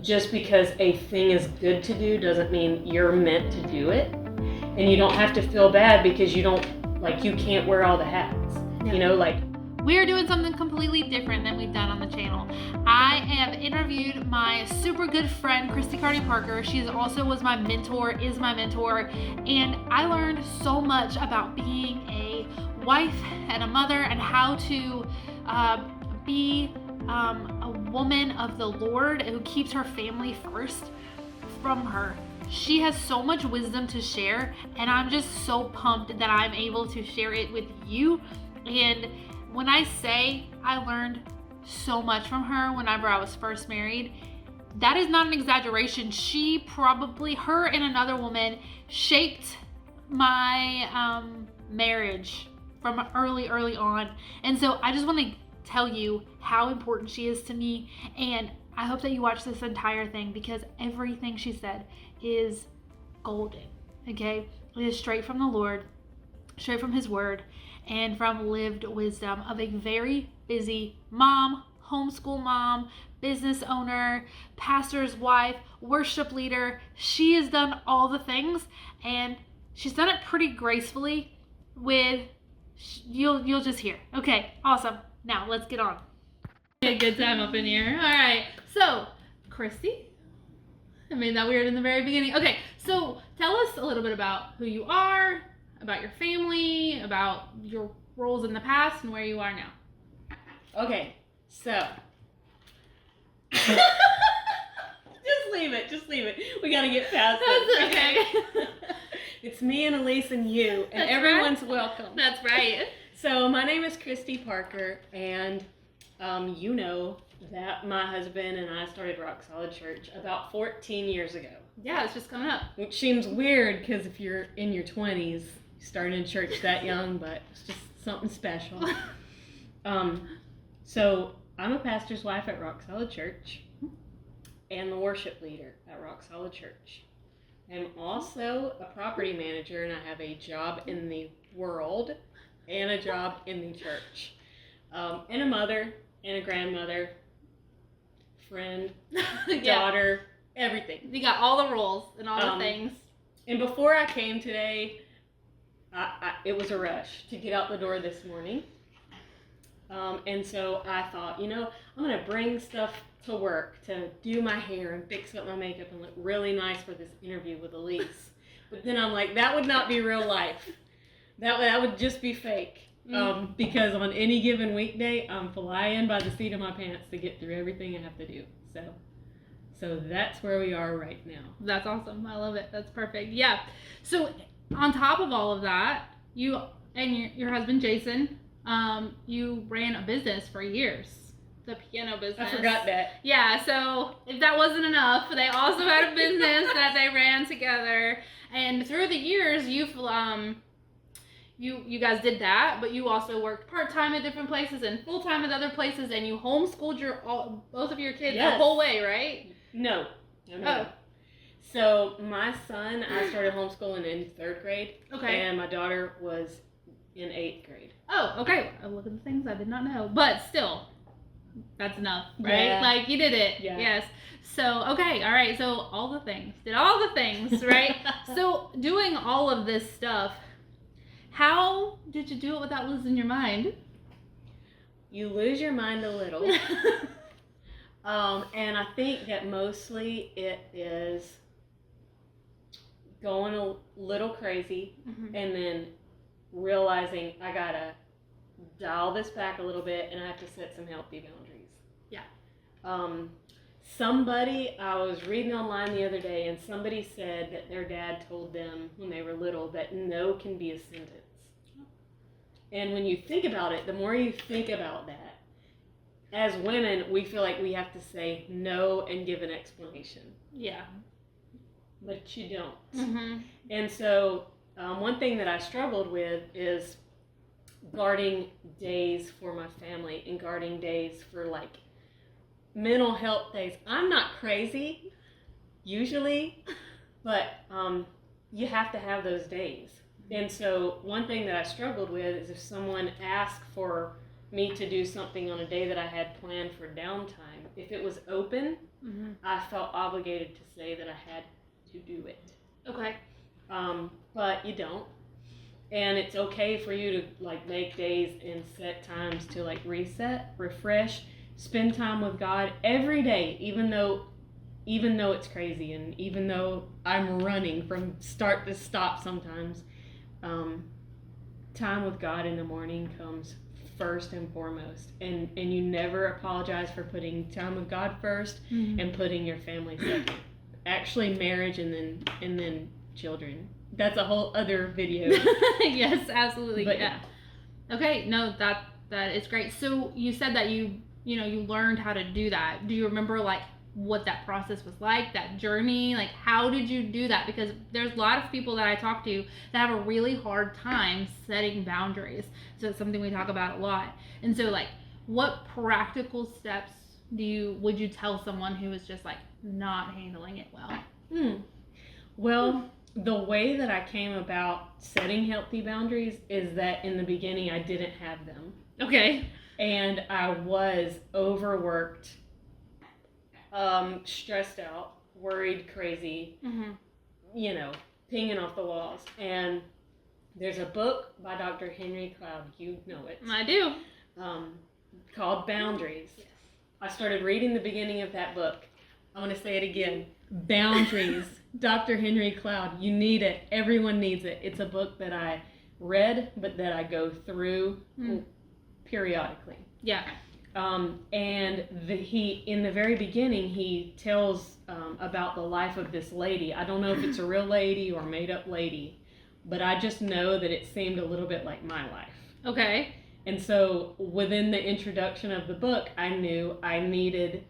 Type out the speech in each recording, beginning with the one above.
just because a thing is good to do doesn't mean you're meant to do it. And you don't have to feel bad because you can't wear all the hats. Yeah. We are doing something completely different than we've done on the channel. I have interviewed my super good friend, Christy Carter Parker. She also is my mentor, and I learned so much about being a wife and a mother and how to be a woman of the Lord who keeps her family first from her. She has so much wisdom to share, and I'm just so pumped that I'm able to share it with you. And when I say I learned so much from her whenever I was first married, that is not an exaggeration. Her and another woman shaped my marriage from early on. And so I just want to tell you how important she is to me. And I hope that you watch this entire thing because everything she said is golden, okay? It is straight from the Lord, straight from His Word, and from lived wisdom of a very busy mom, homeschool mom, business owner, pastor's wife, worship leader. She has done all the things, and she's done it pretty gracefully you'll just hear. Okay, awesome. Now let's get on. A good time up in here. All right. So, Christy, I made that weird in the very beginning. Okay, so tell us a little bit about who you are, about your family, about your roles in the past, and where you are now. Okay, so just leave it. We gotta get past this. That's okay. It's me and Elise and you, and That's everyone's right. welcome. That's right. So my name is Christy Parker, and you know that my husband and I started Rock Solid Church about 14 years ago. Yeah, it's just coming up. Which seems weird because if you're in your 20s, starting in church that young, but it's just something special. So I'm a pastor's wife at Rock Solid Church and the worship leader at Rock Solid Church. I'm also a property manager, and I have a job in the world and a job in the church. And a mother and a grandmother, friend, daughter, everything. You got all the roles and all the things. And before I came today, it was a rush to get out the door this morning. And so I thought, I'm going to bring stuff to work to do my hair and fix up my makeup and look really nice for this interview with Elise. But then I'm like, that would not be real life. That would just be fake. Because on any given weekday, I'm flying by the seat of my pants to get through everything I have to do. So that's where we are right now. That's awesome. I love it. That's perfect. Yeah. So on top of all of that, you and your husband, Jason, you ran a business for years. The piano business. I forgot that. Yeah, so if that wasn't enough, they also had a business that they ran together. And through the years, you guys did that, but you also worked part-time at different places and full-time at other places, and you homeschooled both of your kids the whole way, right? No. So my son, I started homeschooling in 3rd grade. Okay. And my daughter was in 8th grade. Oh, okay. I look at the things I did not know, but still, that's enough, right? Yeah. Like you did it. Yeah. Yes. So, okay. All right. So did all the things, right? So doing all of this stuff, how did you do it without losing your mind? You lose your mind a little. And I think that mostly it is going a little crazy and then realizing I gotta dial this back a little bit and I have to set some healthy boundaries. Yeah. I was reading online the other day, and somebody said that their dad told them when they were little that no can be a sentence. And when you think about it, the more you think about that, as women, we feel like we have to say no and give an explanation. Yeah. But you don't. Mm-hmm. And so one thing that I struggled with is guarding days for my family and guarding days for like mental health days. I'm not crazy usually, but you have to have those days. And so one thing that I struggled with is if someone asked for me to do something on a day that I had planned for downtime, if it was open, I felt obligated to say that I had to do it. Okay. But you don't. And it's okay for you to like make days and set times to like reset, refresh, spend time with God every day, even though it's crazy and even though I'm running from start to stop sometimes. Time with God in the morning comes first and foremost, and you never apologize for putting time with God first and putting your family second. Actually, marriage and then children. That's a whole other video. Yes, absolutely. But yeah. Okay, no, that is great. So you said that you learned how to do that. Do you remember like what that process was like, that journey? Like, how did you do that? Because there's a lot of people that I talk to that have a really hard time setting boundaries. So it's something we talk about a lot. And so like, what practical steps would you tell someone who is just like not handling it well? Well, the way that I came about setting healthy boundaries is that in the beginning I didn't have them. Okay. And I was overworked, stressed out, worried, crazy, pinging off the walls. And there's a book by Dr. Henry Cloud, you know it. I do. Called Boundaries. Yes. I started reading the beginning of that book. I'm going to say it again. Boundaries. Dr. Henry Cloud. You need it. Everyone needs it. It's a book that I read, but that I go through periodically. Yeah. And he, in the very beginning, he tells about the life of this lady. I don't know if it's a real lady or a made-up lady, but I just know that it seemed a little bit like my life. Okay. And so within the introduction of the book, I knew I needed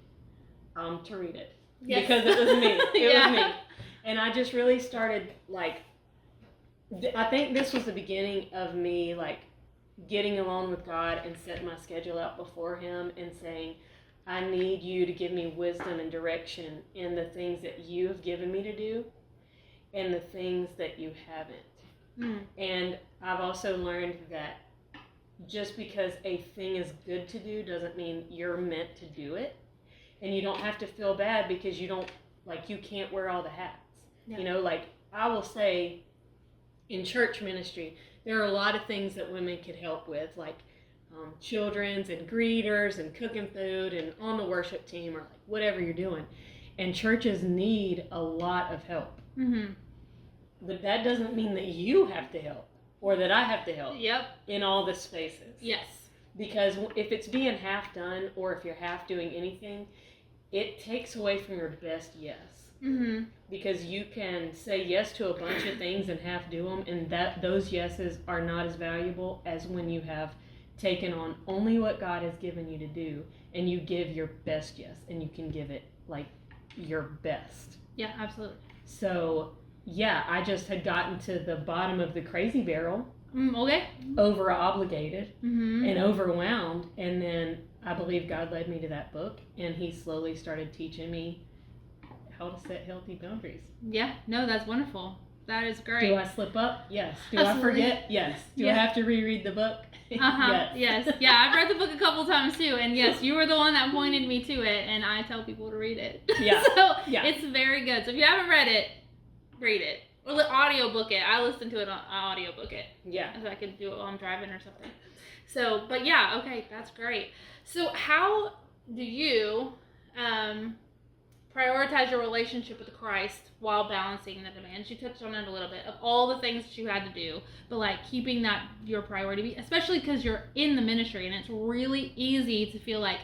to read it. Yes. Because it was me. It was me. And I just really started, like, I think this was the beginning of me, like, getting alone with God and setting my schedule out before him and saying, I need you to give me wisdom and direction in the things that you have given me to do and the things that you haven't. And I've also learned that just because a thing is good to do doesn't mean you're meant to do it. And you don't have to feel bad because you can't wear all the hats. Yeah. Like I will say in church ministry, there are a lot of things that women could help with, like children's and greeters and cooking food and on the worship team or like whatever you're doing. And churches need a lot of help. But that doesn't mean that you have to help or that I have to help in all the spaces. Yes. Because if it's being half done or if you're half doing anything, it takes away from your best yes. Because you can say yes to a bunch of things and half do them, and those yeses are not as valuable as when you have taken on only what God has given you to do and you give your best yes and you can give it like your best. Yeah, absolutely. So yeah, I just had gotten to the bottom of the crazy barrel. Okay. Over obligated and overwhelmed, and then I believe God led me to that book, and he slowly started teaching me how to set healthy boundaries. Yeah, no, that's wonderful. That is great. Do I slip up? Yes. Do Absolutely. I forget? Yes. Do I have to reread the book? Yes. Yeah, I've read the book a couple times too, and yes, you were the one that pointed me to it, and I tell people to read it. Yeah. So it's very good. So if you haven't read it, read it. Or audiobook it. I listen to it on audiobook it. Yeah. So I can do it while I'm driving or something. So, but yeah, okay, that's great. So how do you prioritize your relationship with Christ while balancing the demands? You touched on it a little bit of all the things that you had to do, but like keeping that your priority, especially because you're in the ministry and it's really easy to feel like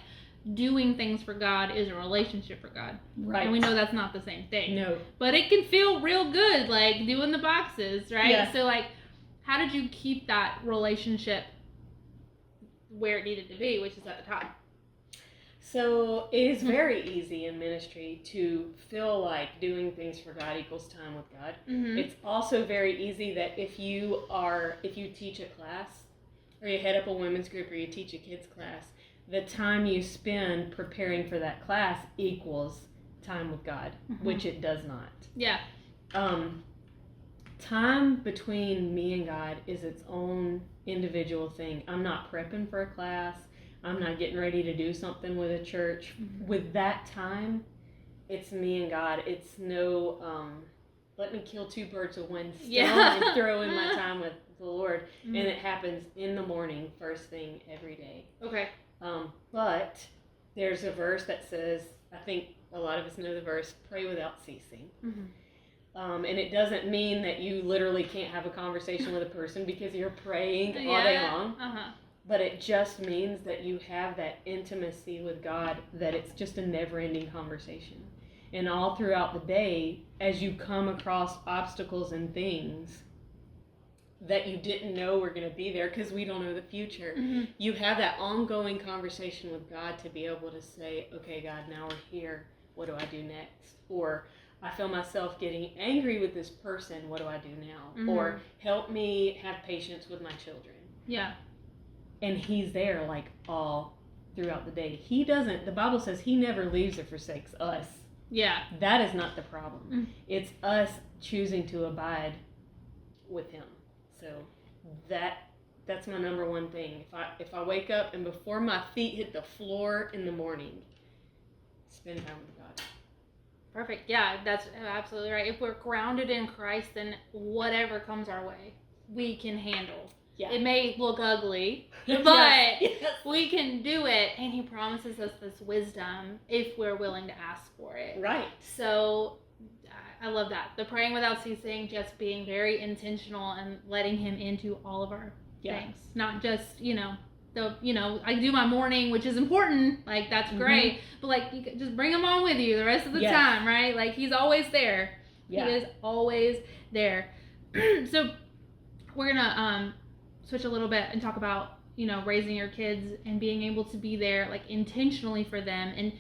doing things for God is a relationship for God. Right. And we know that's not the same thing. No. But it can feel real good, like doing the boxes, right? Yeah. So like, how did you keep that relationship where it needed to be, which is at the top? So it is very easy in ministry to feel like doing things for God equals time with God. It's also very easy that if you teach a class or you head up a women's group or you teach a kids class, the time you spend preparing for that class equals time with God, which it does not. Yeah. Time between me and God is its own individual thing. I'm not prepping for a class. I'm not getting ready to do something with a church. With that time, it's me and God. It's no, let me kill two birds with one stone and throw in my time with the Lord. And it happens in the morning, first thing every day. Okay. But there's a verse that says, I think a lot of us know the verse, pray without ceasing. And it doesn't mean that you literally can't have a conversation with a person because you're praying all day long. But it just means that you have that intimacy with God, that it's just a never-ending conversation. And all throughout the day, as you come across obstacles and things that you didn't know were going to be there, because we don't know the future, you have that ongoing conversation with God to be able to say, okay, God, now we're here. What do I do next? Or I feel myself getting angry with this person. What do I do now? Or help me have patience with my children. Yeah. And he's there like all throughout the day. He doesn't, the Bible says he never leaves or forsakes us. Yeah. That is not the problem. It's us choosing to abide with him. So that's my number one thing. If I wake up and before my feet hit the floor in the morning, spend time with God. Perfect. Yeah, that's absolutely right. If we're grounded in Christ, then whatever comes our way, we can handle. Yeah. It may look ugly, but we can do it. And he promises us this wisdom if we're willing to ask for it. Right. So I love that. The praying without ceasing, just being very intentional and letting him into all of our things. Not just, I do my morning, which is important. Like, that's great. But, like, you just bring him on with you the rest of the time, right? Like, he's always there. Yeah. He is always there. So we're going to switch a little bit and talk about, raising your kids and being able to be there, like, intentionally for them. And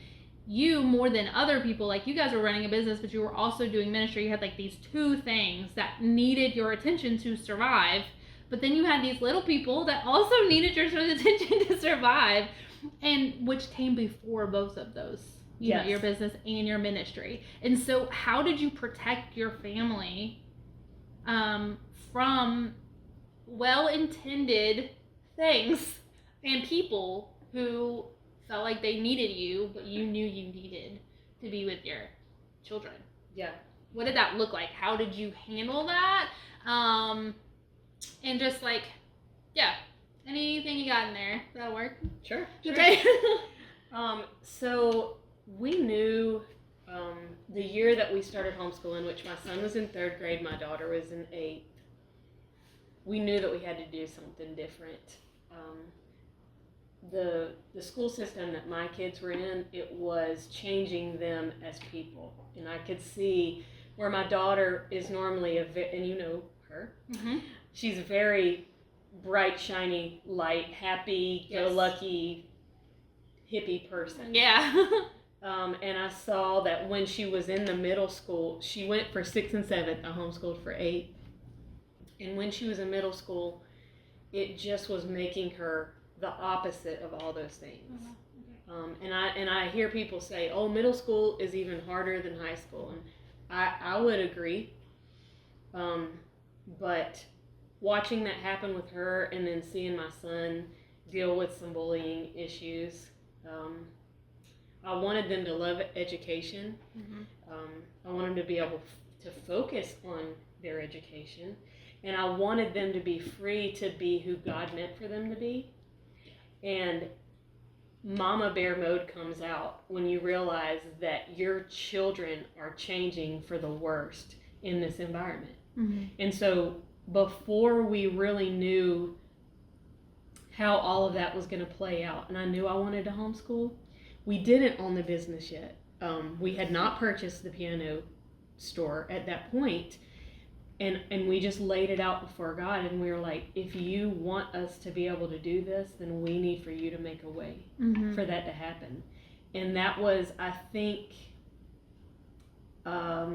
you, more than other people, like, you guys were running a business, but you were also doing ministry. You had, like, these two things that needed your attention to survive. But then you had these little people that also needed your attention to survive, and which came before both of those, you know, your business and your ministry. And so how did you protect your family from well-intended things and people who felt like they needed you, but you knew you needed to be with your children? Yeah. What did that look like? How did you handle that? And just like, anything you got in there, that'll work. Sure. Okay. So we knew the year that we started homeschooling, which my son was in 3rd grade, my daughter was in 8th, we knew that we had to do something different. The school system that my kids were in, it was changing them as people. And I could see where my daughter is normally and you know her, she's a very bright, shiny, light, happy, go lucky, hippie person. Yeah. And I saw that when she was in the middle school, she went for 6th and 7th. I homeschooled for 8. And when she was in middle school, it just was making her the opposite of all those things. And I hear people say, oh, middle school is even harder than high school. And I would agree. But watching that happen with her and then seeing my son deal with some bullying issues, I wanted them to love education. I wanted them to be able to focus on their education. And I wanted them to be free to be who God meant for them to be. And mama bear mode comes out when you realize that your children are changing for the worst in this environment. And so before we really knew how all of that was going to play out, and I knew I wanted to homeschool, we didn't own the business yet. We had not purchased the piano store at that point. And we just laid it out before God, and we were like, if you want us to be able to do this, then we need for you to make a way for that to happen. And that was, I think, I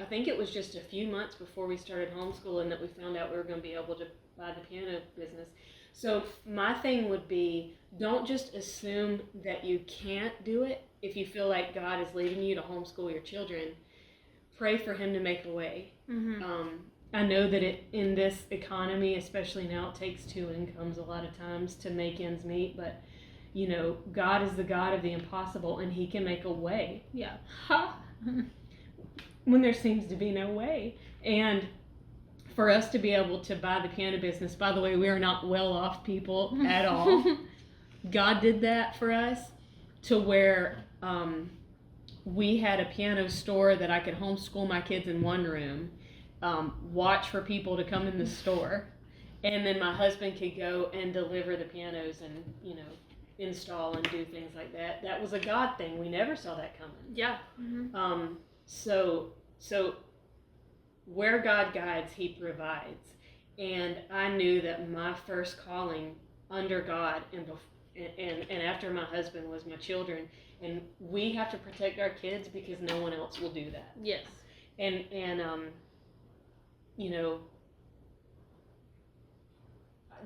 think it was just a few months before we started homeschooling that we found out we were going to be able to buy the piano business. So my thing would be, don't just assume that you can't do it. If you feel like God is leading you to homeschool your children, pray for him to make a way. I know that in this economy, especially now, it takes two incomes a lot of times to make ends meet, but God is the God of the impossible, and he can make a way. Yeah. When there seems to be no way. And for us to be able to buy the piano business, by the way, we are not well off people at all. God did that for us to where we had a piano store that I could homeschool my kids in one room, watch for people to come in the store, and then my husband could go and deliver the pianos and, install and do things like that. That was a God thing. We never saw that coming. Yeah. Mm-hmm. So where God guides, he provides. And I knew that my first calling under God and after my husband was my children. And we have to protect our kids because no one else will do that. Yes. And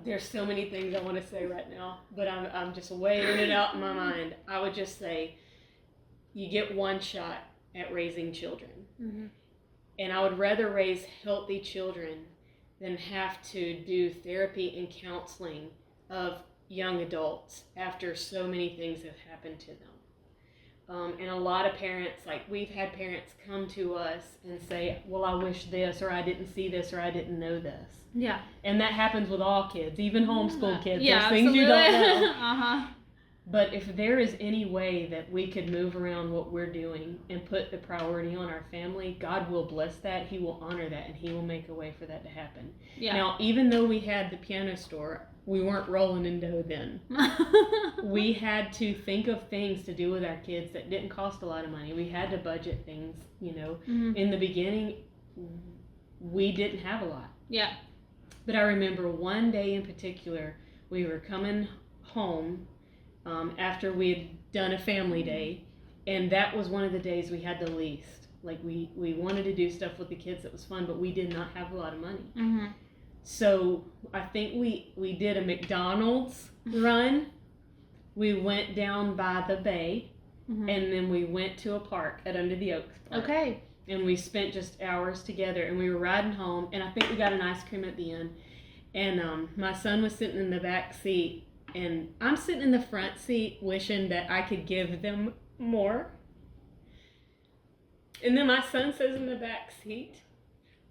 there's so many things I want to say right now, but I'm just weighing it out in my mind. I would just say, you get one shot at raising children. Mm-hmm. And I would rather raise healthy children than have to do therapy and counseling of young adults after so many things have happened to them. And a lot of parents, like we've had parents come to us and say, well, I wish this, or I didn't see this, or I didn't know this. Yeah. And that happens with all kids, even homeschool kids. Yeah, There's things you don't know. Uh-huh. But if there is any way that we could move around what we're doing and put the priority on our family, God will bless that. He will honor that, and he will make a way for that to happen. Yeah. Now, even though we had the piano store, we weren't rolling in dough then. We had to think of things to do with our kids that didn't cost a lot of money. We had to budget things, Mm-hmm. In the beginning, we didn't have a lot. Yeah. But I remember one day in particular, we were coming home after we had done a family day, and that was one of the days we had the least. Like we wanted to do stuff with the kids that was fun, but we did not have a lot of money. Mm-hmm. So I think we did a McDonald's run. We went down by the bay, Mm-hmm. and then we went to a park at Under the Oaks Park. Okay. And we spent just hours together, and we were riding home, and I think we got an ice cream at the end. And my son was sitting in the back seat, and I'm sitting in the front seat wishing that I could give them more. And then my son says in the back seat,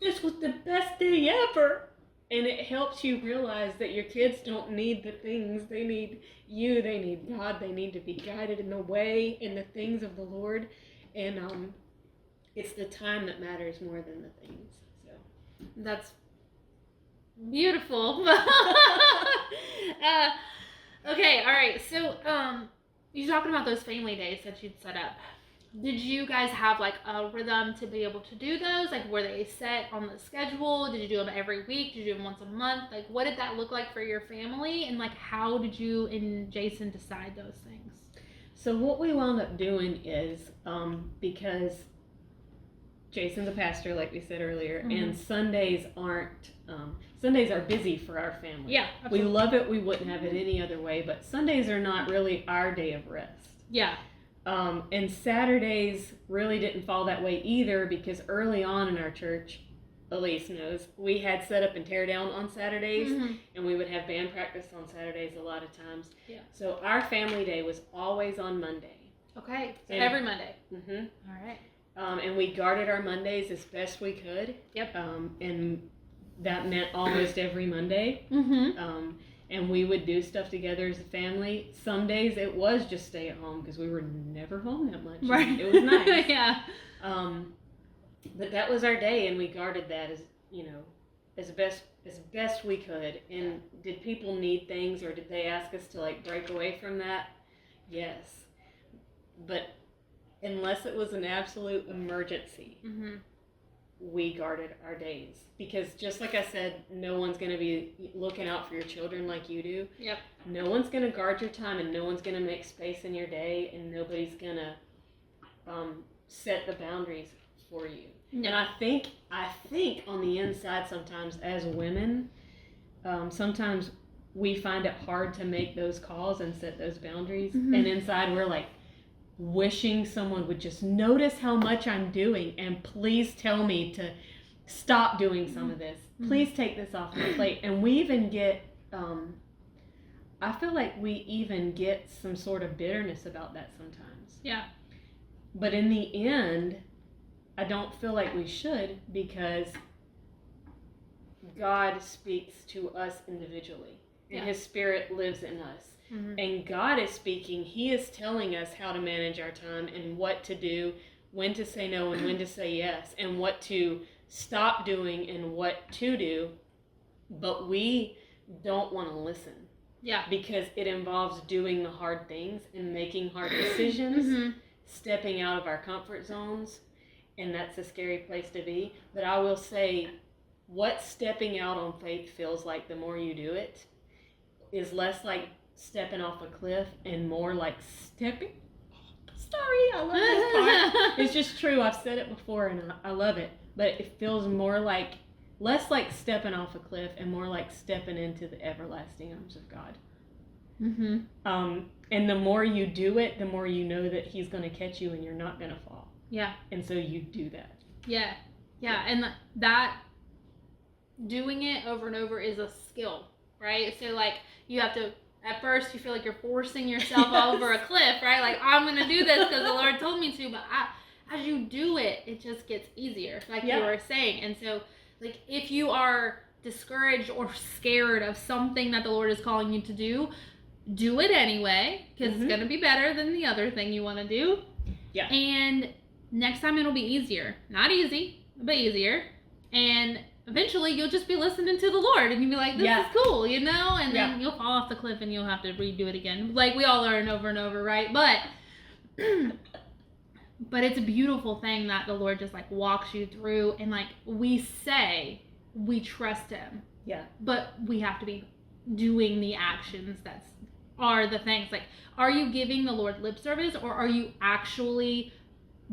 "This was the best day ever." And it helps you realize that your kids don't need the things. They need you. They need God. They need to be guided in the way, in the things of the Lord. And it's the time that matters more than the things. So That's beautiful. Okay, all right. So, you're talking about those family days that you'd set up. Did you guys have like a rhythm to be able to do those? Like, were they set on the schedule? Did you do them every week? Did you do them once a month? Like, what did that look like for your family? And like, how did you and Jason decide those things? So what we wound up doing is, because Jason's a pastor, like we said earlier, Mm-hmm. and Sundays are busy for our family. Yeah, absolutely. We love it. We wouldn't have it any other way, but Sundays are not really our day of rest. Yeah. And Saturdays really didn't fall that way either, because early on in our church, Elise knows, we had set up and tear down on Saturdays, Mm-hmm. and we would have band practice on Saturdays a lot of times. Yeah. So our family day was always on Monday. Okay. So And- every Monday. Mm-hmm. All right. And we guarded our Mondays as best we could. Yep. And that meant almost every Monday. Mm-hmm. And we would do stuff together as a family. Some days it was just stay at home because we were never home that much. Right. It was nice. Yeah. But that was our day, and we guarded that as best we could. And did people need things, or did they ask us to like break away from that? Yes. But unless it was an absolute emergency, Mm-hmm. we guarded our days, because just like I said, no one's going to be looking out for your children like you do. Yep. No one's going to guard your time, and no one's going to make space in your day, and nobody's going to set the boundaries for you. No. And I think on the inside sometimes as women, sometimes we find it hard to make those calls and set those boundaries. Mm-hmm. And inside we're like, wishing someone would just notice how much I'm doing and please tell me to stop doing some of this. Please take this off my plate. And we even get, I feel like we even get some sort of bitterness about that sometimes. Yeah. But in the end, I don't feel like we should, because God speaks to us individually. And His Spirit lives in us. And God is speaking. He is telling us how to manage our time and what to do, when to say no and when to say yes, and what to stop doing and what to do. But we don't want to listen. Yeah. Because it involves doing the hard things and making hard decisions, stepping out of our comfort zones. And that's a scary place to be. But I will say, what stepping out on faith feels like the more you do it is less like stepping off a cliff and more like stepping. Sorry, I love this part. It's just true. I've said it before and I love it. But it feels more like, less like stepping off a cliff and more like stepping into the everlasting arms of God. And the more you do it, the more you know that He's going to catch you and you're not going to fall. Yeah. And so you do that. Yeah. And that doing it over and over is a skill, right? So like you have to, at first you feel like you're forcing yourself over a cliff, right? Like, I'm going to do this because the Lord told me to, but as you do it, it just gets easier, like you were saying. And so like if you are discouraged or scared of something that the Lord is calling you to do it anyway, because it's going to be better than the other thing you want to do. Yeah. And next time it'll be easier. Not easy, but easier. And eventually you'll just be listening to the Lord and you'll be like, this is cool, you know? And then you'll fall off the cliff and you'll have to redo it again. Like we all learn over and over, right? But it's a beautiful thing that the Lord just like walks you through, and like we say we trust Him. Yeah. But we have to be doing the actions that are the things. Like, are you giving the Lord lip service, or are you actually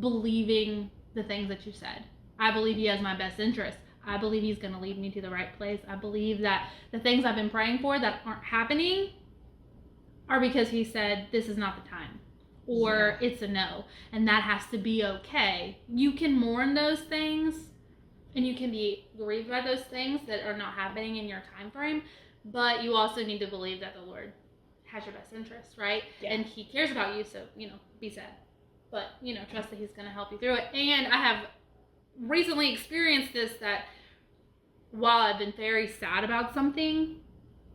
believing the things that you said? I believe He has my best interest. I believe He's going to lead me to the right place. I believe that the things I've been praying for that aren't happening are because He said this is not the time, or it's a no, and that has to be okay. You can mourn those things and you can be grieved by those things that are not happening in your time frame, but you also need to believe that the Lord has your best interest, right? Yeah. And He cares about you, so, be sad. But, trust that He's going to help you through it. And I have recently experienced this, that while I've been very sad about something,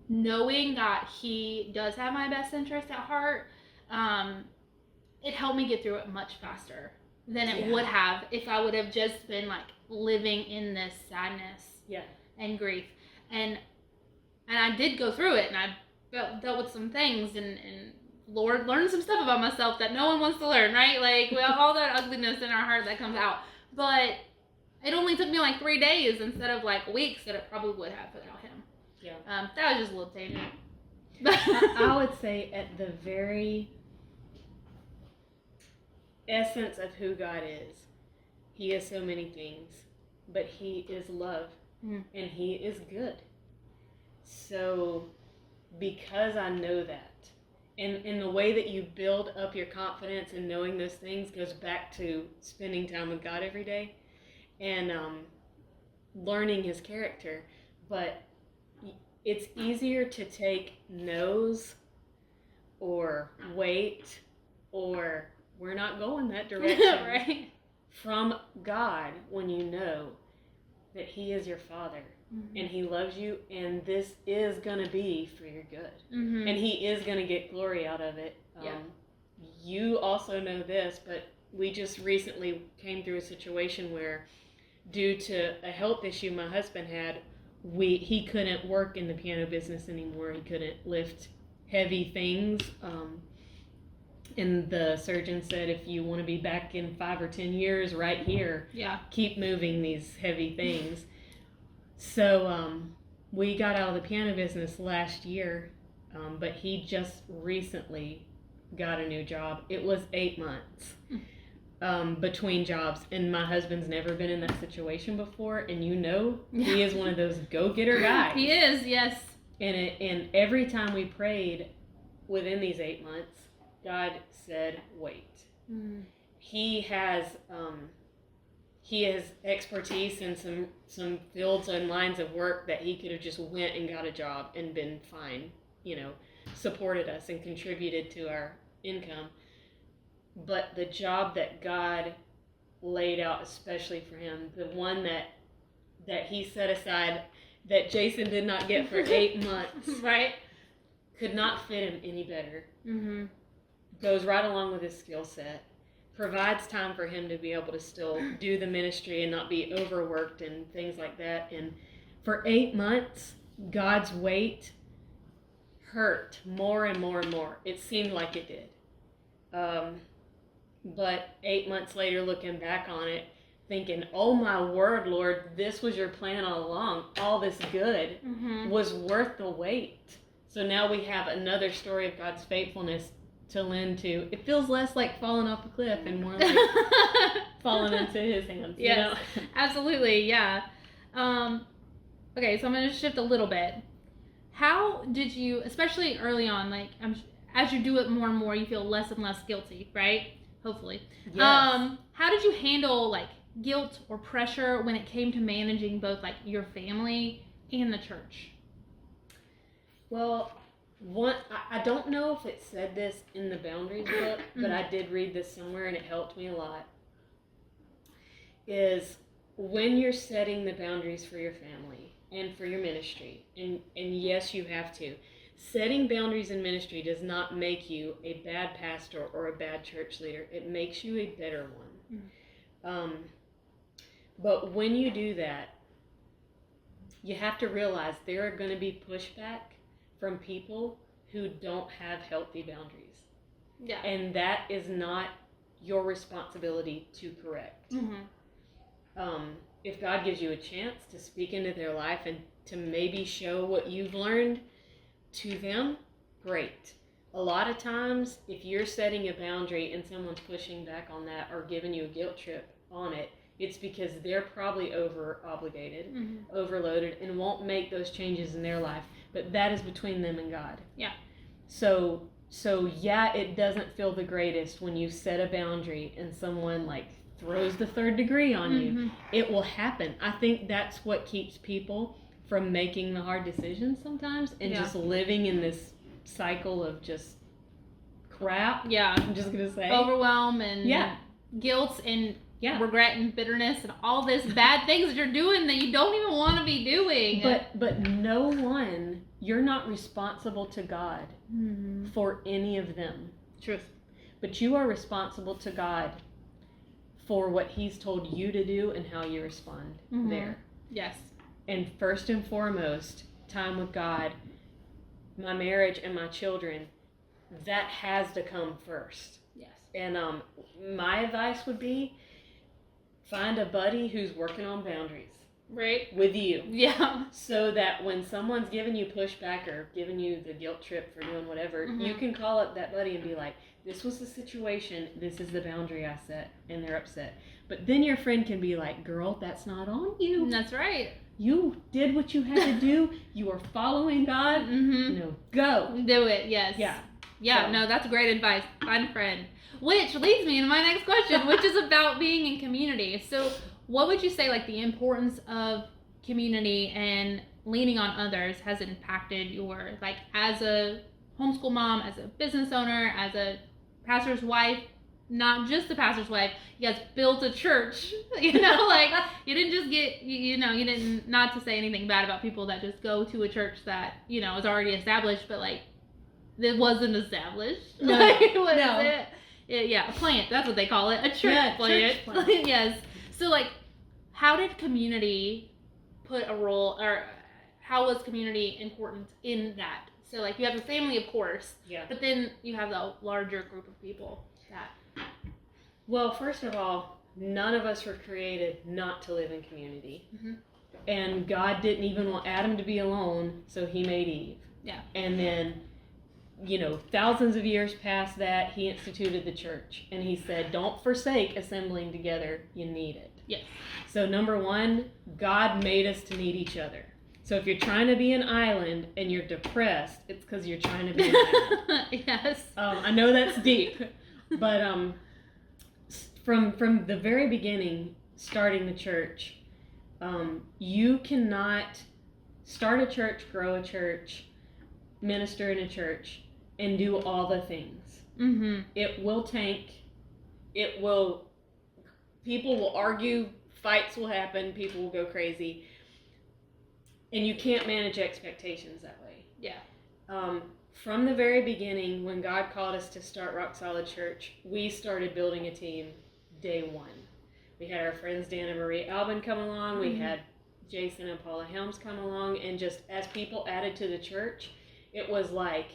knowing that He does have my best interest at heart, it helped me get through it much faster than it would have if I would have just been like living in this sadness and grief. And I did go through it, and I dealt with some things, and Lord learned some stuff about myself that no one wants to learn, right? Like, we have all that ugliness in our heart that comes out. But it only took me like 3 days instead of like weeks that it probably would have without Him. Yeah. That was just a little tangent. I would say at the very essence of who God is, He is so many things, but He is love, and He is good. So because I know that, and the way that you build up your confidence in knowing those things goes back to spending time with God every day and learning His character. But it's easier to take no's or wait or we're not going that direction right, from God when you know that He is your Father. And He loves you, and this is going to be for your good. And He is going to get glory out of it. You also know this, but we just recently came through a situation where, due to a health issue my husband had, he couldn't work in the piano business anymore. He couldn't lift heavy things. And the surgeon said, if you want to be back in 5 or 10 years right here, keep moving these heavy things. So we got out of the piano business last year, but he just recently got a new job. It was 8 months between jobs, and my husband's never been in that situation before, and he is one of those go-getter guys. He is, yes. And every time we prayed within these 8 months, God said, wait. He has he has expertise in some fields and lines of work that he could have just went and got a job and been fine, supported us and contributed to our income. But the job that God laid out especially for him, the one that he set aside that Jason did not get for 8 months, right, could not fit him any better. Mm-hmm. Goes right along with his skill set, provides time for him to be able to still do the ministry and not be overworked and things like that. And for 8 months, God's weight hurt more and more and more. It seemed like it did. But 8 months later, looking back on it, thinking, oh my word, Lord, this was your plan all along. All this good was worth the wait. So now we have another story of God's faithfulness to lend to. It feels less like falling off a cliff and more like falling into his hands. Yes, absolutely, yeah. Okay, so I'm going to shift a little bit. How did you, especially early on, like as you do it more and more, you feel less and less guilty, right? Hopefully. Yes. How did you handle like guilt or pressure when it came to managing both like your family and the church? Well, I don't know if it said this in the Boundaries book, but I did read this somewhere and it helped me a lot. Is when you're setting the boundaries for your family and for your ministry, and yes, you have to. Setting boundaries in ministry does not make you a bad pastor or a bad church leader. It makes you a better one. But when you do that, you have to realize there are going to be pushback from people who don't have healthy boundaries. Yeah. And that is not your responsibility to correct. If God gives you a chance to speak into their life and to maybe show what you've learned to them, great. A lot of times, if you're setting a boundary and someone's pushing back on that or giving you a guilt trip on it, it's because they're probably over-obligated, overloaded, and won't make those changes in their life. But that is between them and God. Yeah. So yeah, it doesn't feel the greatest when you set a boundary and someone like throws the third degree on you. It will happen. I think that's what keeps people from making the hard decisions sometimes and just living in this cycle of just crap. Yeah. I'm just going to say. Overwhelm and guilt and regret and bitterness and all this bad things that you're doing that you don't even want to be doing. But no one, you're not responsible to God for any of them. Truth. But you are responsible to God for what he's told you to do and how you respond there. Yes. And first and foremost, time with God, my marriage and my children, that has to come first. Yes. And my advice would be find a buddy who's working on boundaries. Right. With you. Yeah. So that when someone's giving you pushback or giving you the guilt trip for doing whatever, you can call up that buddy and be like, this was the situation, this is the boundary I set, and they're upset. But then your friend can be like, girl, that's not on you. That's right. You did what you had to do. You are following God. Go. Do it, yes. Yeah. Yeah, So. no, that's great advice. Find a friend. Which leads me into my next question, which is about being in community. So what would you say, like, the importance of community and leaning on others has impacted your, like, as a homeschool mom, as a business owner, as a pastor's wife, not just a pastor's wife, you guys built a church, like, you didn't just get, you didn't, not to say anything bad about people that just go to a church that, is already established, but, like, it wasn't established. No. Like, what No. is it? Yeah, a plant, that's what they call it, a church plant. Church plant. Yes. So, like, how did community put a role, or how was community important in that? So, like, you have your family, of course, but then you have the larger group of people that... Well, first of all, none of us were created not to live in community. And God didn't even want Adam to be alone, so he made Eve. Yeah. And then, thousands of years past that, he instituted the church. And he said, don't forsake assembling together. You need it. Yes. So number one, God made us to need each other. So if you're trying to be an island and you're depressed, it's because you're trying to be an island. Yes. I know that's deep, but from the very beginning, starting the church, you cannot start a church, grow a church, minister in a church, and do all the things. Mm-hmm. It will tank. People will argue, fights will happen, people will go crazy. And you can't manage expectations that way. Yeah. From the very beginning, when God called us to start Rock Solid Church, we started building a team day one. We had our friends Dan and Marie Albin come along. We had Jason and Paula Helms come along. And just as people added to the church, it was like,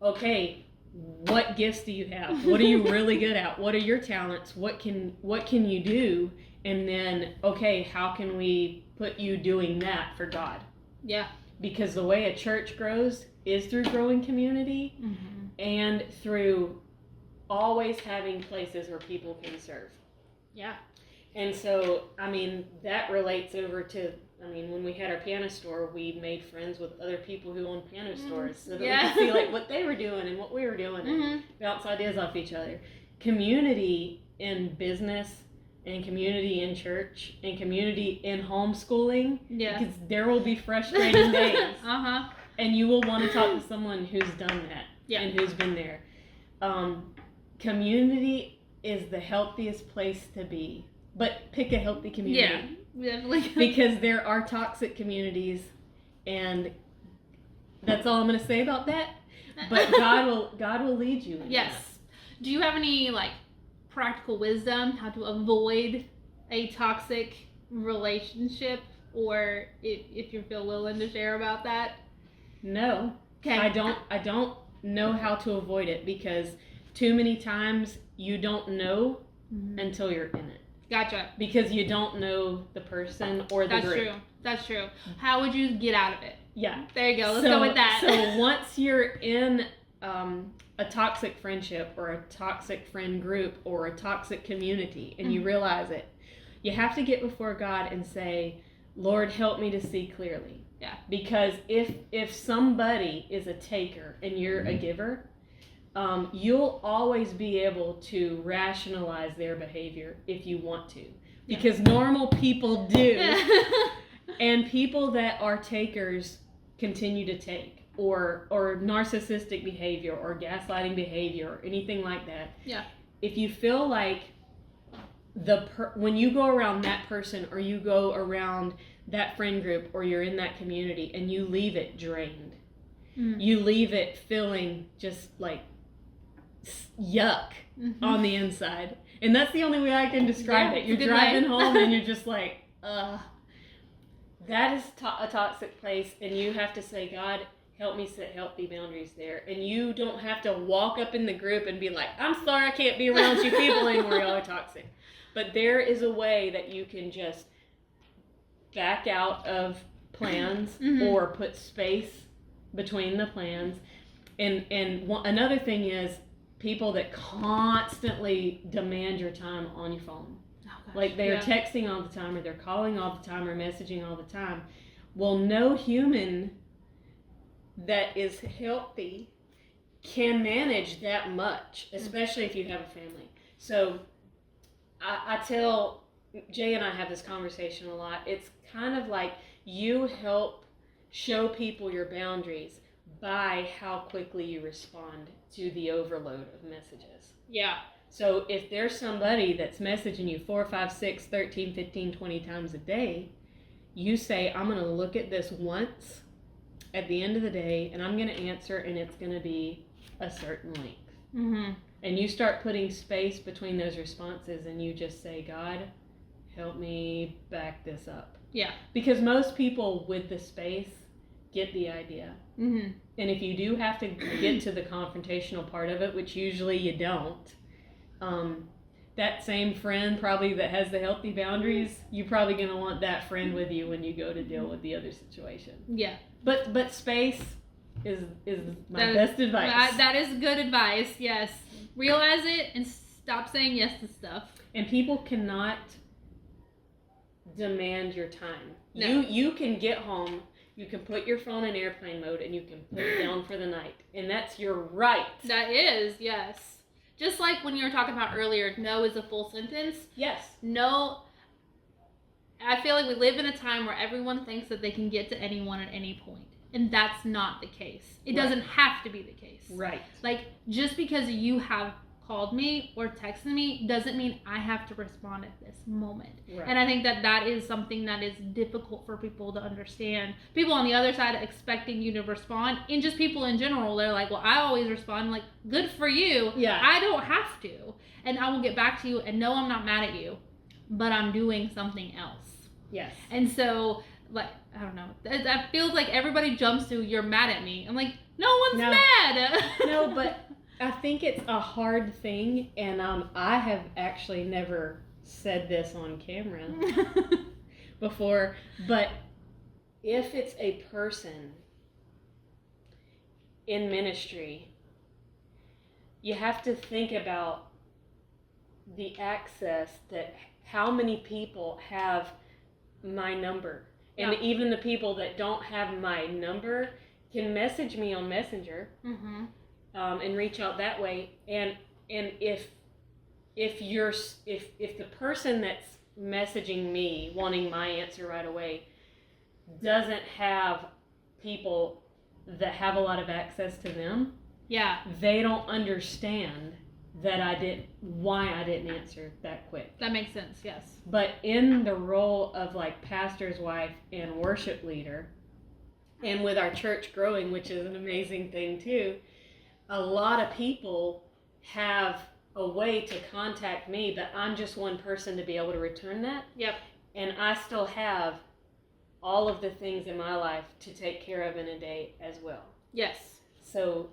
okay, what gifts do you have? What are you really good at? What are your talents? What can you do? And then, okay, how can we put you doing that for God? Yeah. Because the way a church grows is through growing community and through always having places where people can serve. Yeah. And so, I mean, that relates over to, when we had our piano store, we made friends with other people who owned piano stores so that we could see like what they were doing and what we were doing and bounce ideas off each other. Community in business and community in church and community in homeschooling, because there will be frustrating days. And you will want to talk to someone who's done that and who's been there. Community is the healthiest place to be, but pick a healthy community. Yeah, definitely. Because there are toxic communities, and that's all I'm going to say about that. But God will lead you. Yes. Do you have any like practical wisdom how to avoid a toxic relationship, or if you feel willing to share about that? No. Okay. I don't know how to avoid it, because too many times you don't know until you're in it. Gotcha. Because you don't know the person or the group. That's true. How would you get out of it? Yeah. There you go. Let's go with that. So once you're in a toxic friendship or a toxic friend group or a toxic community and you realize it, you have to get before God and say, Lord, help me to see clearly. Yeah. Because if somebody is a taker and you're a giver, you'll always be able to rationalize their behavior if you want to. Because normal people do. And people that are takers continue to take. Or narcissistic behavior or gaslighting behavior or anything like that. Yeah. If you feel like when you go around that person or you go around that friend group or you're in that community and you leave it drained, you leave it feeling just like yuck on the inside. And that's the only way I can describe it. You're driving home and you're just like, that is a toxic place, and you have to say, God, help me set healthy boundaries there. And you don't have to walk up in the group and be like, I'm sorry, I can't be around you people anymore, y'all are toxic. But there is a way that you can just back out of plans or put space between the plans. And another thing is people that constantly demand your time on your phone. Like they're texting all the time, or they're calling all the time, or messaging all the time. Well, no human that is healthy can manage that much, especially if you have a family. So I tell, Jay and I have this conversation a lot. It's kind of like you help show people your boundaries by how quickly you respond to the overload of messages. Yeah. So if there's somebody that's messaging you 4, 5, 6, 13, 15, 20 times a day, you say, I'm going to look at this once at the end of the day, and I'm going to answer, and it's going to be a certain length. And you start putting space between those responses, and you just say, God, help me back this up. Yeah. Because most people with the space get the idea. And if you do have to get to the confrontational part of it, which usually you don't, that same friend probably that has the healthy boundaries, you're probably going to want that friend with you when you go to deal with the other situation. Yeah. But space is my best advice. That is good advice, yes. Realize it and stop saying yes to stuff. And people cannot demand your time. No. You can get home, you can put your phone in airplane mode, and you can put it down for the night. And that's your right. That is, yes. Just like when you were talking about earlier, no is a full sentence. Yes. No, I feel like we live in a time where everyone thinks that they can get to anyone at any point. And that's not the case. It doesn't have to be the case. Right. Like, just because you have called me or texted me doesn't mean I have to respond at this moment. Right. And I think that is something that is difficult for people to understand. People on the other side expecting you to respond, and just people in general, they're like, well, I always respond. I'm like, good for you. Yeah. I don't have to. And I will get back to you, and no, I'm not mad at you, but I'm doing something else. Yes. And so, like, I don't know. That feels like everybody jumps to, you're mad at me. I'm like, no one's mad. No, but I think it's a hard thing, and I have actually never said this on camera before, but if it's a person in ministry, you have to think about the access that how many people have my number. And even the people that don't have my number can message me on Messenger. Mm-hmm. And reach out that way. And if the person that's messaging me wanting my answer right away doesn't have people that have a lot of access to them, they don't understand why I didn't answer that quick. That makes sense. Yes. But in the role of like pastor's wife and worship leader, and with our church growing, which is an amazing thing too, a lot of people have a way to contact me, but I'm just one person to be able to return that. Yep. And I still have all of the things in my life to take care of in a day as well. Yes. So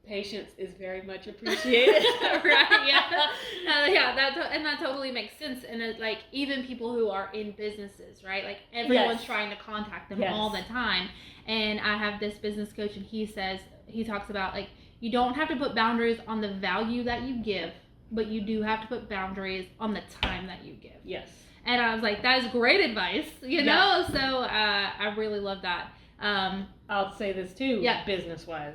patience is very much appreciated. Right, yeah. That totally makes sense. And it's like, even people who are in businesses, right? Like, everyone's trying to contact them all the time. And I have this business coach, and he talks about, like, you don't have to put boundaries on the value that you give, but you do have to put boundaries on the time that you give. Yes. And I was like, that is great advice, you know? So I really love that. I'll say this too, business-wise.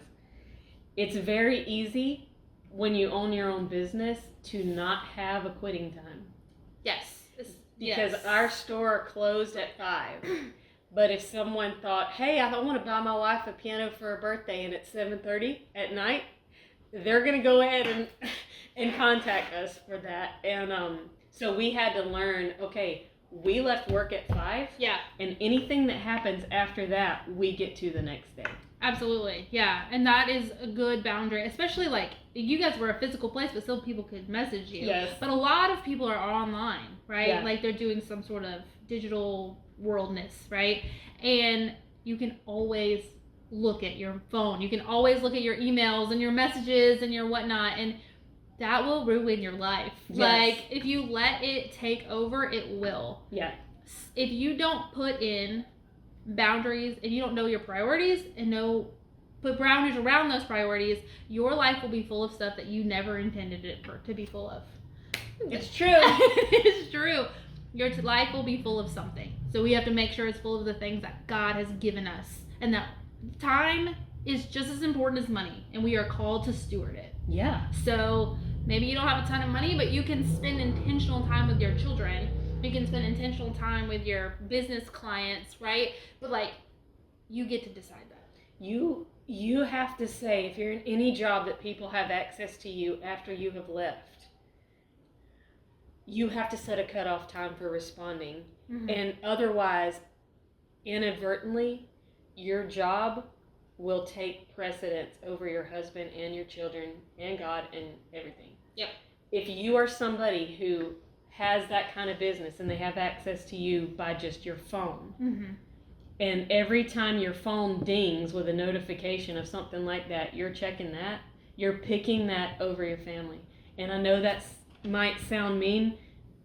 It's very easy when you own your own business to not have a quitting time. Yes. Because our store closed at 5. But if someone thought, hey, I want to buy my wife a piano for her birthday and it's 7:30 at night, they're going to go ahead and contact us for that. And so we had to learn, okay, we left work at 5. Yeah. And anything that happens after that, we get to the next day. Absolutely. Yeah. And that is a good boundary, especially like you guys were a physical place, but still people could message you. Yes. But a lot of people are online, right? Yeah. Like they're doing some sort of digital worldness, right? And you can always look at your phone. You can always look at your emails and your messages and your whatnot. And that will ruin your life. Yes. Like, if you let it take over, it will. Yeah. If you don't put in boundaries and you don't know your priorities and put boundaries around those priorities, your life will be full of stuff that you never intended it to be full of. It's true. It's true. Your life will be full of something. So we have to make sure it's full of the things that God has given us. And that time is just as important as money. And we are called to steward it. Yeah. So maybe you don't have a ton of money, but you can spend intentional time with your children. You can spend intentional time with your business clients, right? But like, you get to decide that. You have to say, if you're in any job that people have access to you after you have left, you have to set a cutoff time for responding. Mm-hmm. And otherwise, inadvertently, your job will take precedence over your husband and your children and God and everything. Yep. If you are somebody who has that kind of business and they have access to you by just your phone, mm-hmm. and every time your phone dings with a notification of something like that, you're checking that, you're picking that over your family. And I know that might sound mean.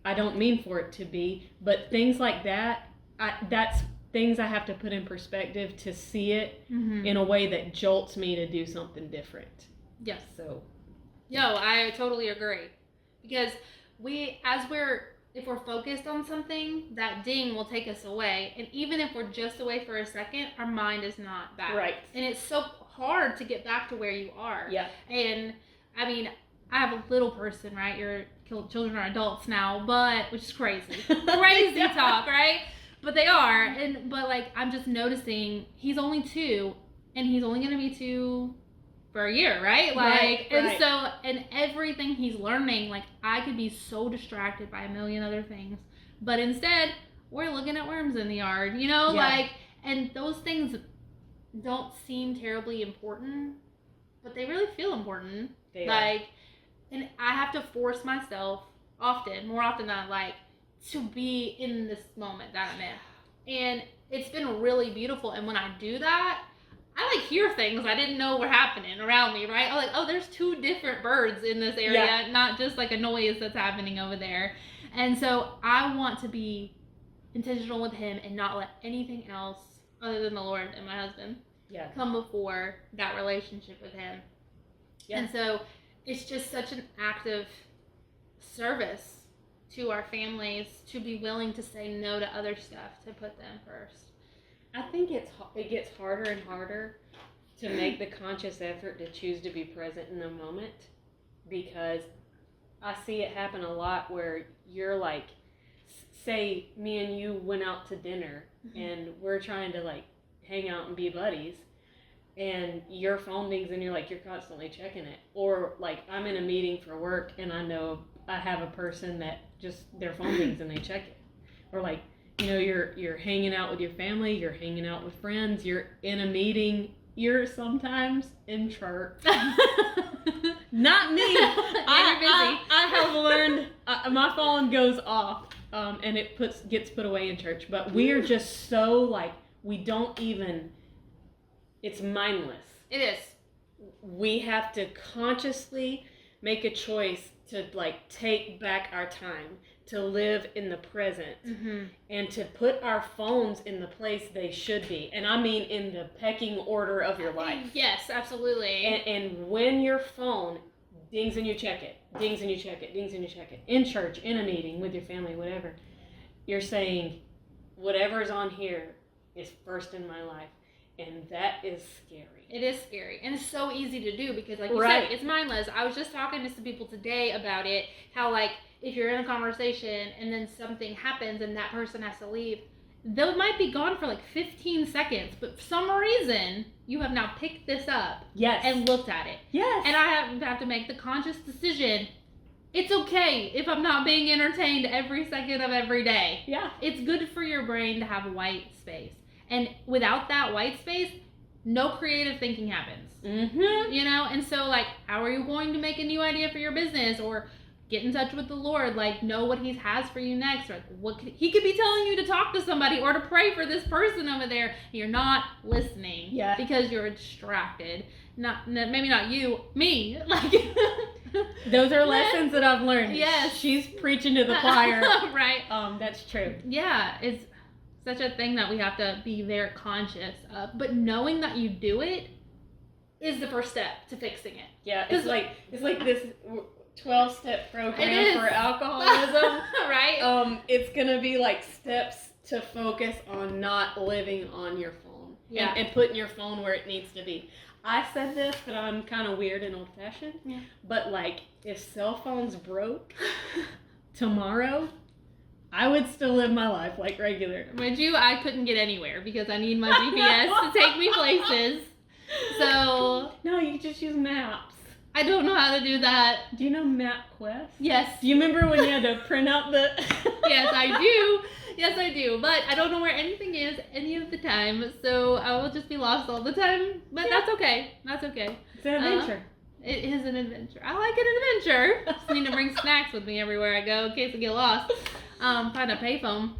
I don't mean for it to be, but things like that, that's things I have to put in perspective to see it mm-hmm. in a way that jolts me to do something different. Yes. So. No, I totally agree. Because if we're focused on something, that ding will take us away. And even if we're just away for a second, our mind is not back. Right. And it's so hard to get back to where you are. Yeah. And I mean, I have a little person, right? Your children are adults now, but which is crazy. Crazy talk, right? But they are. But like I'm just noticing he's only 2 and he's only gonna be 2 for a year, right? Like and so and everything he's learning, like I could be so distracted by a million other things. But instead, we're looking at worms in the yard, you know, like and those things don't seem terribly important, but they really feel important. And I have to force myself more often than I like, to be in this moment that I'm in. And it's been really beautiful. And when I do that, I like hear things I didn't know were happening around me, right? I'm like, oh, there's 2 different birds in this area, not just like a noise that's happening over there. And so I want to be intentional with him and not let anything else other than the Lord and my husband come before that relationship with him. And so it's just such an active service to our families to be willing to say no to other stuff, to put them first. I think it gets harder and harder to make the conscious effort to choose to be present in the moment, because I see it happen a lot where you're like, say me and you went out to dinner and we're trying to like hang out and be buddies, and your phone dings and you're constantly checking it. Or like I'm in a meeting for work and I know I have a person that just their phone dings and they check it. Or like, you know, you're hanging out with your family, you're hanging out with friends, you're in a meeting, you're sometimes in church. Not me. You're busy. I have learned my phone goes off and it gets put away in church. But we are just so like, we don't even, it's mindless. It is. We have to consciously make a choice to like take back our time, to live in the present, and to put our phones in the place they should be. And I mean in the pecking order of your life. Yes, absolutely. And when your phone dings and you check it, dings and you check it, dings and you check it, in church, in a meeting, with your family, whatever, you're saying, whatever's on here is first in my life. And that is scary. It is scary. And it's so easy to do because, like you said, it's mindless. I was just talking to some people today about it, how, like, if you're in a conversation and then something happens and that person has to leave, they might be gone for, like, 15 seconds. But for some reason, you have now picked this up and looked at it. Yes. And I have to make the conscious decision. It's okay if I'm not being entertained every second of every day. Yeah. It's good for your brain to have white space. And without that white space, no creative thinking happens. You know? And so, like, how are you going to make a new idea for your business? Or get in touch with the Lord, like, know what he has for you next. Or like, he could be telling you to talk to somebody or to pray for this person over there. You're not listening because you're distracted. Maybe not you, me. Like, those are lessons that I've learned. Yes. She's preaching to the choir. Right. That's true. Yeah, it's such a thing that we have to be very conscious of. But knowing that you do it is the first step to fixing it. Yeah, it's like this 12-step program for alcoholism. Right? It's gonna be like steps to focus on not living on your phone. And putting your phone where it needs to be. I said this, but I'm kind of weird and old-fashioned. Yeah. But like, if cell phones broke tomorrow, I would still live my life like regular. Mind you, I couldn't get anywhere because I need my GPS to take me places. So no, you just use maps. I don't know how to do that. Do you know MapQuest? Yes. Do you remember when you had to print out the... Yes, I do. Yes, I do. But I don't know where anything is any of the time. So I will just be lost all the time. But that's okay. That's okay. It's an adventure. It is an adventure. I like an adventure. Just need to bring snacks with me everywhere I go in case I get lost. Find a payphone.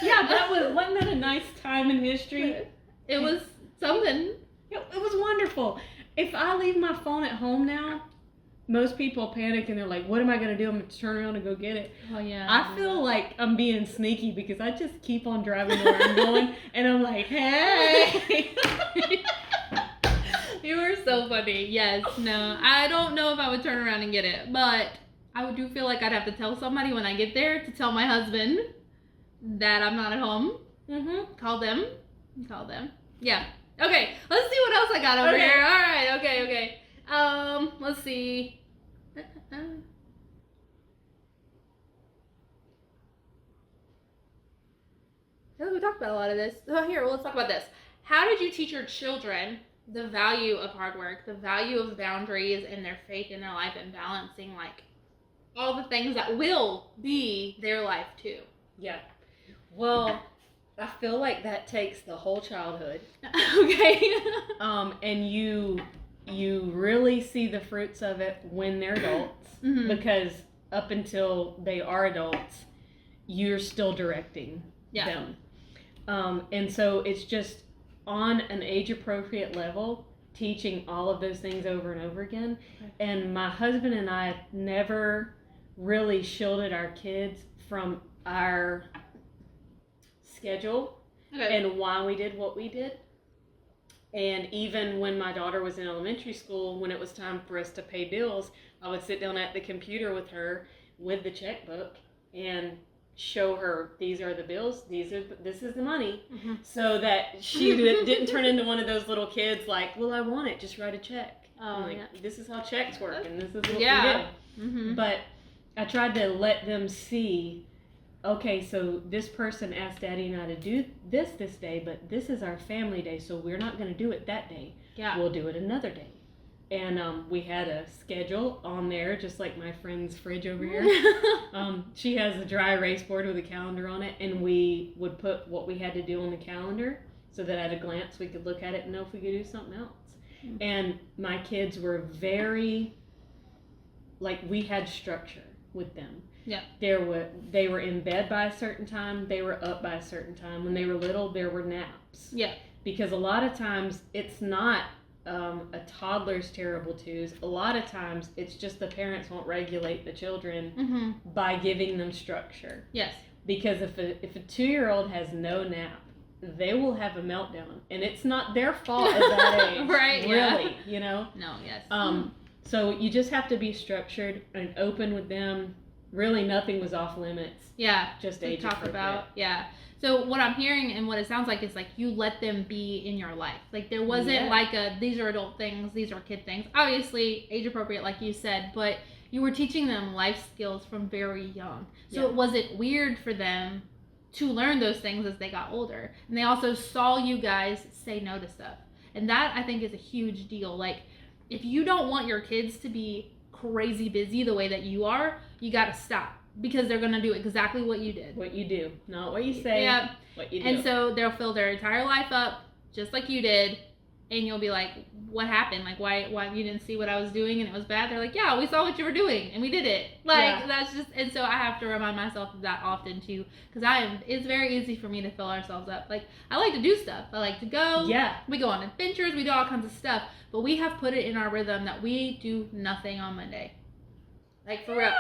Yeah, wasn't that a nice time in history? It was something. It was wonderful. If I leave my phone at home now, most people panic and they're like, what am I going to do? I'm going to turn around and go get it. Oh, yeah. I feel like I'm being sneaky because I just keep on driving where I'm going and I'm like, hey. You were so funny. Yes. No. I don't know if I would turn around and get it, but I do feel like I'd have to tell somebody when I get there to tell my husband that I'm not at home. Call them. Yeah. Okay, let's see what else I got over Okay. here. All right, okay. Let's see. I feel like we talked about a lot of this. Oh, here, well, let's talk about this. How did you teach your children the value of hard work, the value of boundaries, and their faith in their life, and balancing like all the things that will be their life too? Yeah. Well, I feel like that takes the whole childhood. Okay. And you really see the fruits of it when they're adults, Mhm. because up until they are adults, you're still directing Yeah. them. And so it's just on an age appropriate level, teaching all of those things over and over again. Okay. And my husband and I never really shielded our kids from our schedule Okay. and why we did what we did. And even when my daughter was in elementary school, when it was time for us to pay bills, I would sit down at the computer with her with the checkbook and show her, these are the bills, this is the money, Mhm. so that she didn't turn into one of those little kids like, well, I want it, just write a check. Oh, Like, yeah. this is how checks work, and this is what Yeah. we do. Mhm. But I tried to let them see, okay, so this person asked Daddy and I to do this day, but this is our family day, so we're not going to do it that day. Yeah. We'll do it another day. And we had a schedule on there, just like my friend's fridge over here. She has a dry erase board with a calendar on it, and we would put what we had to do on the calendar so that at a glance we could look at it and know if we could do something else. Mm-hmm. And my kids were very, like, we had structure with them. Yeah. They were in bed by a certain time, they were up by a certain time. When they were little, there were naps. Yeah. Because a lot of times it's not a toddler's terrible twos. A lot of times it's just the parents won't regulate the children Mhm. by giving them structure. Yes. Because if a 2-year-old has no nap, they will have a meltdown, and it's not their fault at that age. Right, yeah. Really, you know. No. Yes. So you just have to be structured and open with them. Really, nothing was off limits. Yeah. Just We age talked appropriate. about. Yeah. So what I'm hearing and what it sounds like is like you let them be in your life. Like there wasn't Yeah. like these are adult things, these are kid things. Obviously age appropriate, like you said, but you were teaching them life skills from very young. So Yeah. it wasn't weird for them to learn those things as they got older. And they also saw you guys say no to stuff. And that I think is a huge deal. Like if you don't want your kids to be crazy busy the way that you are, you got to stop. Because they're going to do exactly what you did. What you do, not what you say. Yeah. What you do. And so they'll fill their entire life up just like you did. And you'll be like, what happened? Like, why you didn't see what I was doing and it was bad? They're like, yeah, we saw what you were doing and we did it. Like, Yeah. that's just, and so I have to remind myself of that often too. Because it's very easy for me to fill ourselves up. Like, I like to do stuff. I like to go. Yeah. We go on adventures. We do all kinds of stuff. But we have put it in our rhythm that we do nothing on Monday. Like for real,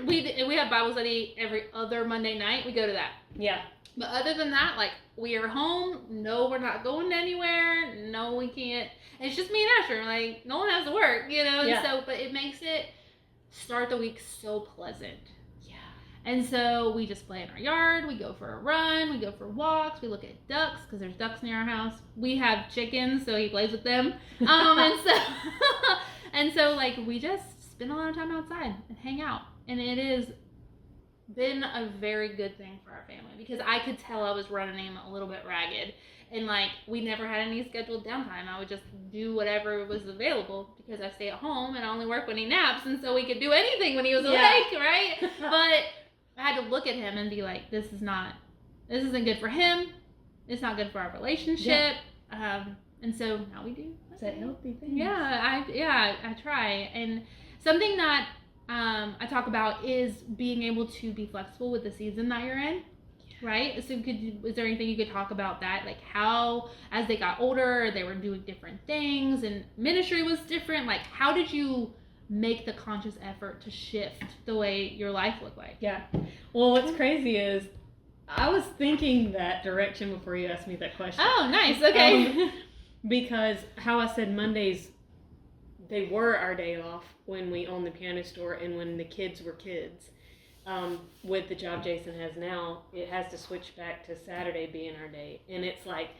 we have Bible study every other Monday night. We go to that. Yeah. But other than that, like we are home. No, we're not going anywhere. No, we can't. It's just me and Asher. Like no one has to work, you know. Yeah. And so, but it makes it start the week so pleasant. Yeah. And so we just play in our yard. We go for a run. We go for walks. We look at ducks because there's ducks near our house. We have chickens, so he plays with them. And so like we just spend a lot of time outside and hang out, and it has been a very good thing for our family because I could tell I was running a little bit ragged, and like we never had any scheduled downtime. I would just do whatever was available because I stay at home and I only work when he naps, and so we could do anything when he was awake, right? But I had to look at him and be like, this isn't good for him. It's not good for our relationship. And so now we do. It's a healthy thing. Yeah, I try. And something that I talk about is being able to be flexible with the season that you're in, right? So is there anything you could talk about that? Like how, as they got older, they were doing different things and ministry was different. Like how did you make the conscious effort to shift the way your life looked like? Yeah. Well, what's crazy is I was thinking that direction before you asked me that question. Oh, nice. Okay. Because how I said Mondays, they were our day off when we owned the piano store and when the kids were kids. With the job Jason has now, it has to switch back to Saturday being our day. And it's like,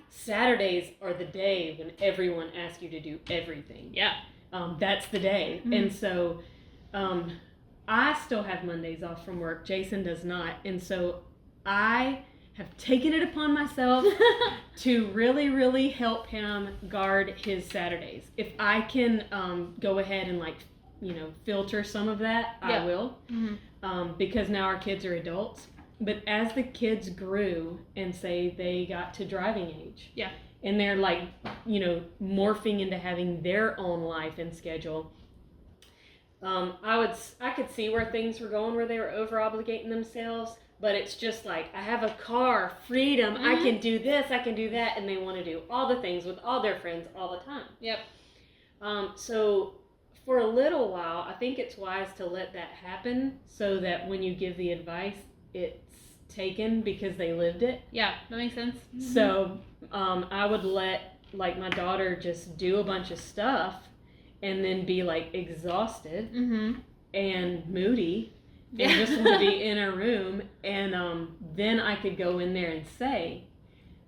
Saturdays are the day when everyone asks you to do everything. Yeah. That's the day. And so I still have Mondays off from work. Jason does not. And so I have taken it upon myself to really, really help him guard his Saturdays. If I can go ahead and filter some of that, I will. Because now our kids are adults. But as the kids grew and say they got to driving age, and they're morphing into having their own life and schedule, I could see where things were going, where they were over obligating themselves. But it's just like, I have a car, freedom, I can do this, I can do that, and they want to do all the things with all their friends all the time. Yep. So for a little while, I think it's wise to let that happen so that when you give the advice, it's taken because they lived it. Yeah, that makes sense. So I would let my daughter just do a bunch of stuff and then be exhausted and moody and just want to be in a room, and then I could go in there and say,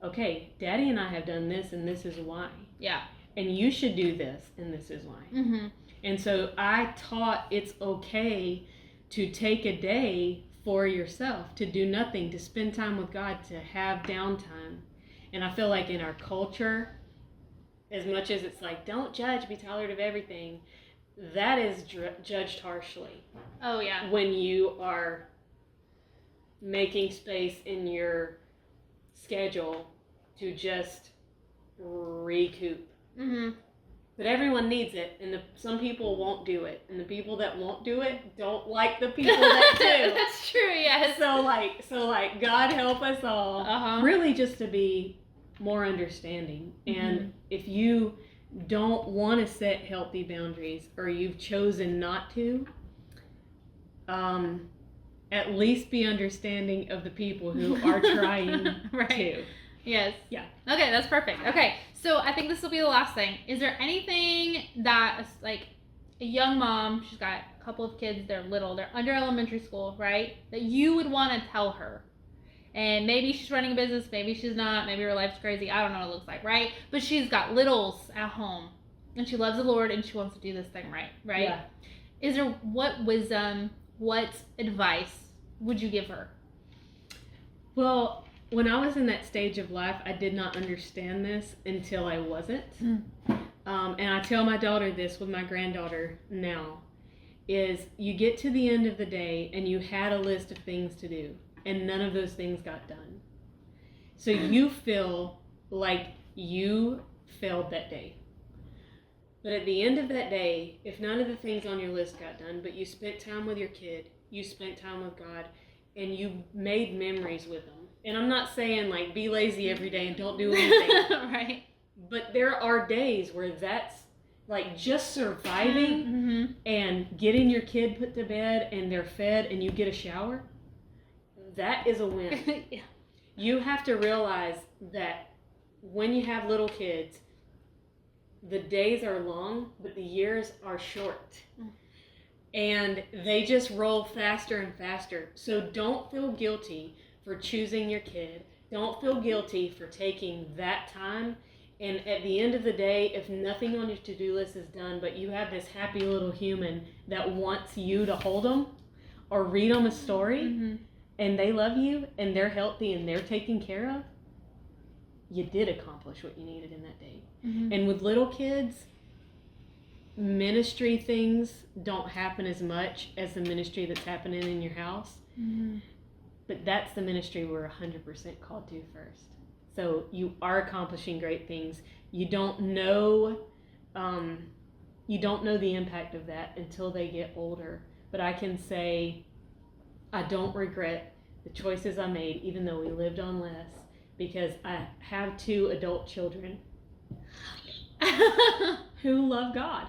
okay, Daddy and I have done this and this is why. Yeah. And you should do this and this is why. And so I taught it's okay to take a day for yourself, to do nothing, to spend time with God, to have downtime. And I feel like in our culture, as much as it's don't judge, be tolerant of everything, that is judged harshly. Oh, yeah. When you are making space in your schedule to just recoup. But everyone needs it, and some people won't do it, and the people that won't do it don't like the people that do. That's true, yes. So God help us all, really just to be more understanding. And if you don't want to set healthy boundaries, or you've chosen not to, at least be understanding of the people who are trying to. Yes. Yeah. Okay, that's perfect. Okay, so I think this will be the last thing. Is there anything that, a young mom, she's got a couple of kids, they're little, they're under elementary school, right, that you would want to tell her? And maybe she's running a business, maybe she's not, maybe her life's crazy, I don't know what it looks like, right? But she's got littles at home, and she loves the Lord, and she wants to do this thing right? Yeah. Is there, what wisdom, what advice would you give her? Well, when I was in that stage of life, I did not understand this until I wasn't. And I tell my daughter this with my granddaughter now, is you get to the end of the day and you had a list of things to do, and none of those things got done. So you feel like you failed that day. But at the end of that day, if none of the things on your list got done, but you spent time with your kid, you spent time with God, and you made memories with them. And I'm not saying be lazy every day and don't do anything. Right. But there are days where that's just surviving and getting your kid put to bed and they're fed and you get a shower. That is a win. Yeah. You have to realize that when you have little kids, the days are long, but the years are short. And they just roll faster and faster. So don't feel guilty for choosing your kid. Don't feel guilty for taking that time. And at the end of the day, if nothing on your to-do list is done, but you have this happy little human that wants you to hold them or read them a story, and they love you and they're healthy and they're taken care of, you did accomplish what you needed in that day. And with little kids, ministry things don't happen as much as the ministry that's happening in your house. But that's the ministry we're 100% called to first. So you are accomplishing great things. You don't know the impact of that until they get older. But I can say I don't regret the choices I made, even though we lived on less, because I have 2 adult children who love God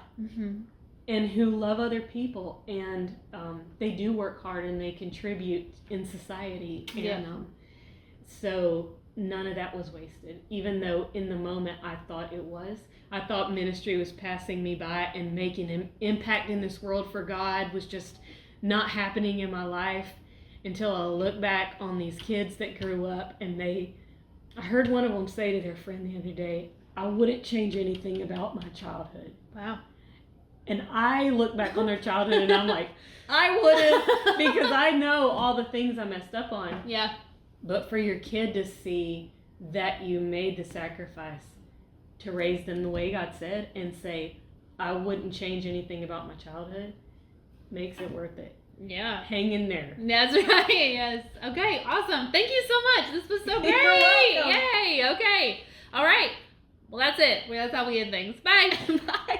and who love other people, and they do work hard and they contribute in society. And so none of that was wasted, even though in the moment I thought it was. I thought ministry was passing me by and making an impact in this world for God was just not happening in my life, until I look back on these kids that grew up and they I heard one of them say to their friend the other day, I wouldn't change anything about my childhood. Wow. And I look back on their childhood and I'm like, I would have, because I know all the things I messed up on. Yeah. But for your kid to see that you made the sacrifice to raise them the way God said and say, I wouldn't change anything about my childhood, makes it worth it. Yeah. Hang in there. That's right. Yes. Okay. Awesome. Thank you so much. This was so great. You're welcome. Yay. Okay. All right. Well, that's it. Well, that's how we end things. Bye. Bye.